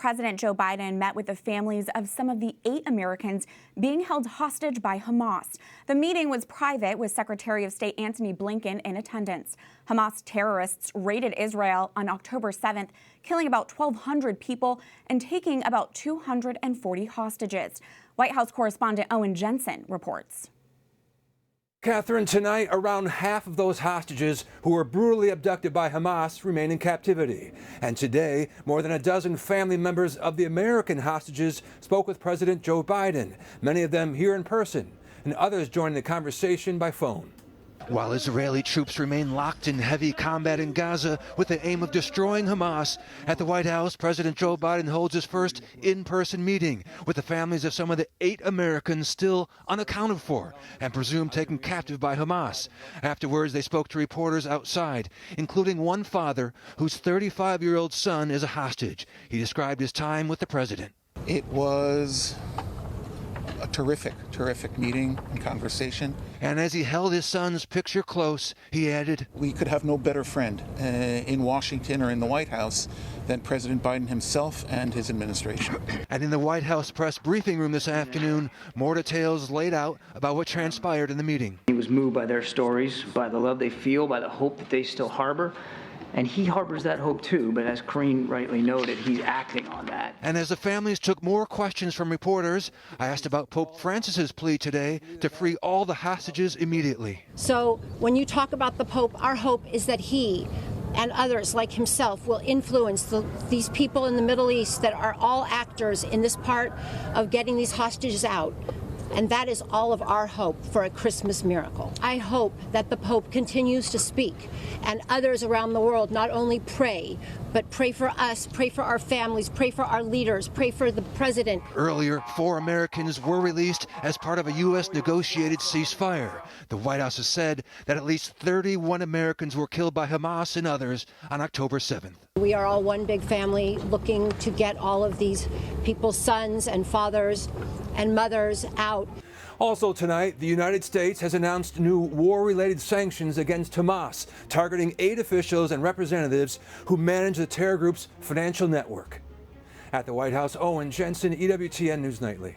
President Joe Biden met with the families of some of the 8 Americans being held hostage by Hamas. The meeting was private, with Secretary of State Antony Blinken in attendance. Hamas terrorists raided Israel on October 7th, killing about 1,200 people and taking about 240 hostages. White House Correspondent Owen Jensen reports. Catherine, tonight around half of those hostages who were brutally abducted by Hamas remain in captivity. And today, more than a dozen family members of the American hostages spoke with President Joe Biden, many of them here in person, and others joining the conversation by phone. While Israeli troops remain locked in heavy combat in Gaza with the aim of destroying Hamas, at the White House, President Joe Biden holds his first in-person meeting with the families of some of the 8 Americans still unaccounted for and presumed taken captive by Hamas. Afterwards, they spoke to reporters outside, including one father whose 35-year-old son is a hostage. He described his time with the president. It was a terrific meeting and conversation. And as he held his son's picture close, he added, "We could have no better friend in Washington or in the White House than President Biden himself and his administration." And in the White House press briefing room this afternoon, more details laid out about what transpired in the meeting. He was moved by their stories, by the love they feel, by the hope that they still harbor. And he harbors that hope too, but as Corrine rightly noted, he's acting on that. And as the families took more questions from reporters, I asked about Pope Francis's plea today to free all the hostages immediately. So when you talk about the Pope, our hope is that he and others like himself will influence these people in the Middle East that are all actors in this part of getting these hostages out. And that is all of our hope for a Christmas miracle. I hope that the Pope continues to speak and others around the world not only pray, but pray for us, pray for our families, pray for our leaders, pray for the president. Earlier, 4 Americans were released as part of a U.S. negotiated ceasefire. The White House has said that at least 31 Americans were killed by Hamas and others on October 7th. We are all one big family looking to get all of these people's sons and fathers and mothers out. Also tonight, the United States has announced new war-related sanctions against Hamas, targeting 8 officials and representatives who manage the terror group's financial network. At the White House, Owen Jensen, EWTN News Nightly.